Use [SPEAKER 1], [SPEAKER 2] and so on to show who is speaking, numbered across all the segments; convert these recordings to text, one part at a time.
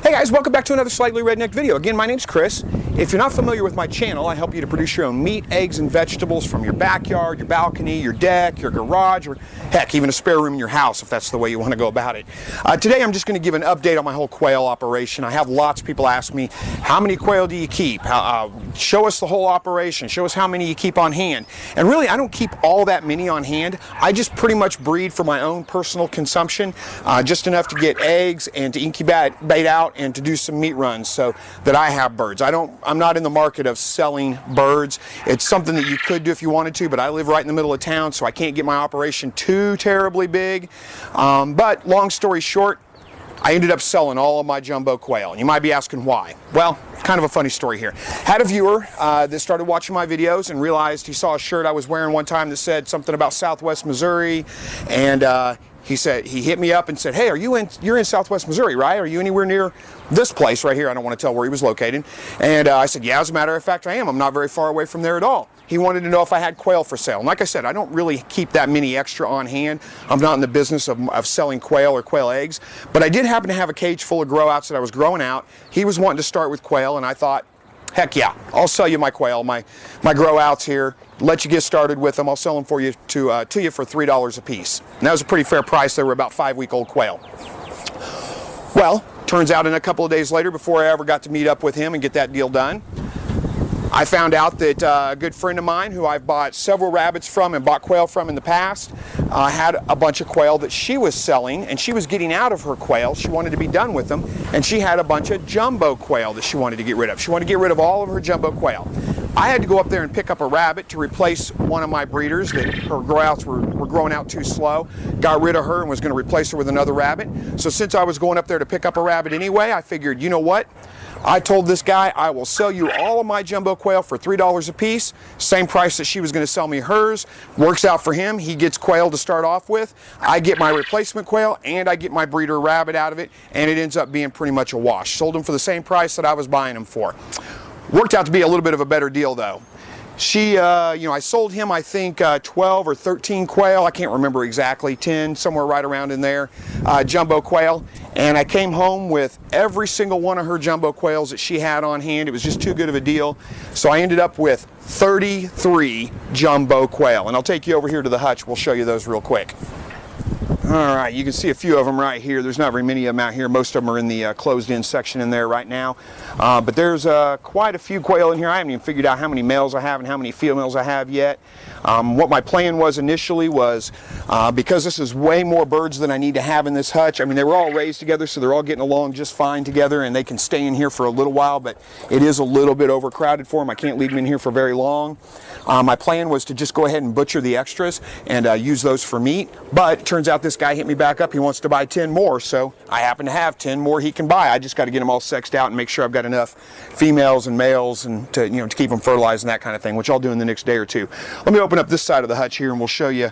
[SPEAKER 1] Hey guys, welcome back to another Slightly Redneck video. Again, my name's Chris. If you're not familiar with my channel, I help you to produce your own meat, eggs, and vegetables from your backyard, your balcony, your deck, your garage, or heck, even a spare room in your house if that's the way you want to go about it. Today I'm just going to give an update on my whole quail operation. I have lots of people ask me, how many quail do you keep? Show us the whole operation. Show us how many you keep on hand. And really, I don't keep all that many on hand. I just pretty much breed for my own personal consumption, just enough to get eggs and to incubate out and to do some meat runs so that I have birds. I'm not in the market of selling birds. It's something that you could do if you wanted to, but I live right in the middle of town, so I can't get my operation too terribly big. But long story short, I ended up selling all of my jumbo quail. And you might be asking why. Well, kind of a funny story here. Had a viewer that started watching my videos and realized he saw a shirt I was wearing one time that said something about Southwest Missouri, and he hit me up and said, hey, you're in Southwest Missouri, right? Are you anywhere near this place right here? I don't want to tell where he was located. And I said, yeah, as a matter of fact, I am. I'm not very far away from there at all. He wanted to know if I had quail for sale. And like I said, I don't really keep that many extra on hand. I'm not in the business of selling quail or quail eggs. But I did happen to have a cage full of grow outs that I was growing out. He was wanting to start with quail, and I thought, heck yeah, I'll sell you my quail, my grow outs here. Let you get started with them. I'll sell them for you to you for $3 a piece. And that was a pretty fair price. They were about 5-week-old quail. Well, turns out in a couple of days later, before I ever got to meet up with him and get that deal done, I found out that a good friend of mine who I've bought several rabbits from and bought quail from in the past had a bunch of quail that she was selling, and she was getting out of her quail. She wanted to be done with them, and she had a bunch of jumbo quail that she wanted to get rid of. She wanted to get rid of all of her jumbo quail. I had to go up there and pick up a rabbit to replace one of my breeders that her grow-outs were growing out too slow. Got rid of her and was going to replace her with another rabbit. So since I was going up there to pick up a rabbit anyway, I figured, you know what? I told this guy, I will sell you all of my jumbo quail for $3 a piece. Same price that she was going to sell me hers. Works out for him. He gets quail to start off with. I get my replacement quail, and I get my breeder rabbit out of it, and it ends up being pretty much a wash. Sold him for the same price that I was buying him for. Worked out to be a little bit of a better deal though. I sold him, I think, 12 or 13 quail. I can't remember exactly, 10, somewhere right around in there, jumbo quail. And I came home with every single one of her jumbo quails that she had on hand. It was just too good of a deal. So I ended up with 33 jumbo quail. And I'll take you over here to the hutch. We'll show you those real quick. All right, you can see a few of them right here. There's not very many of them out here. Most of them are in the closed-in section in there right now. But there's quite a few quail in here. I haven't even figured out how many males I have and how many females I have yet. What my plan was initially was, because this is way more birds than I need to have in this hutch. I mean, they were all raised together, so they're all getting along just fine together, and they can stay in here for a little while, but it is a little bit overcrowded for them. I can't leave them in here for very long. My plan was to just go ahead and butcher the extras and use those for meat, but it turns out this guy hit me back up. He wants to buy 10 more, so I happen to have 10 more he can buy. I just got to get them all sexed out and make sure I've got enough females and males and to keep them fertilized and that kind of thing, which I'll do in the next day or two. Let me open up this side of the hutch here and we'll show you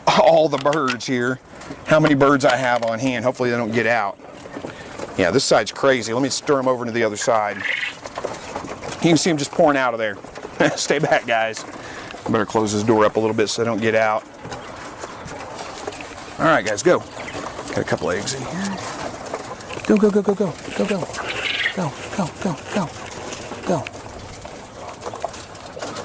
[SPEAKER 1] all the birds here, how many birds I have on hand. Hopefully they don't get out. Yeah, this side's crazy. Let me stir them over to the other side. You can see them just pouring out of there. Stay back, guys. I better close this door up a little bit so they don't get out. All right, guys, go. Got a couple eggs in here. Go, go, go, go, go, go, go, go, go, go, go, go.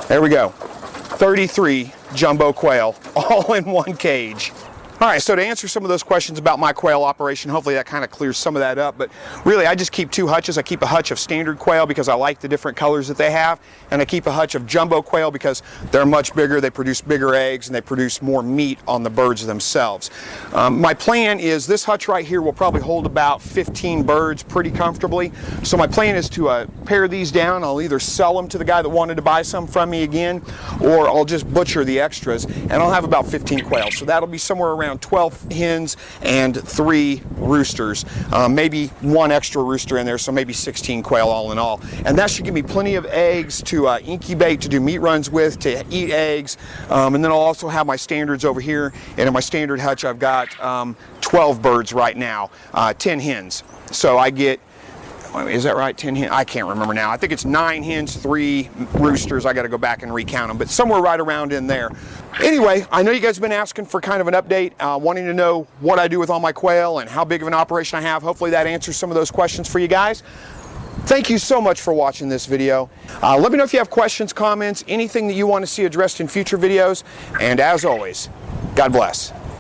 [SPEAKER 1] There we go. 33 jumbo quail, all in one cage. All right, so to answer some of those questions about my quail operation, hopefully that kind of clears some of that up, but really I just keep two hutches. I keep a hutch of standard quail because I like the different colors that they have, and I keep a hutch of jumbo quail because they're much bigger, they produce bigger eggs, and they produce more meat on the birds themselves. My plan is this hutch right here will probably hold about 15 birds pretty comfortably, so my plan is to pare these down. I'll either sell them to the guy that wanted to buy some from me again, or I'll just butcher the extras, and I'll have about 15 quail, so that'll be somewhere around 12 hens and 3 roosters, maybe 1 extra rooster in there, so maybe 16 quail all in all. And that should give me plenty of eggs to incubate, to do meat runs with, to eat eggs. And then I'll also have my standards over here. And in my standard hutch, I've got 12 birds right now, 10 hens. So I get is that right? 10 hens? I can't remember now. I think it's 9 hens, 3 roosters. I got to go back and recount them, but somewhere right around in there. Anyway, I know you guys have been asking for kind of an update, wanting to know what I do with all my quail and how big of an operation I have. Hopefully that answers some of those questions for you guys. Thank you so much for watching this video. Let me know if you have questions, comments, anything that you want to see addressed in future videos. And as always, God bless.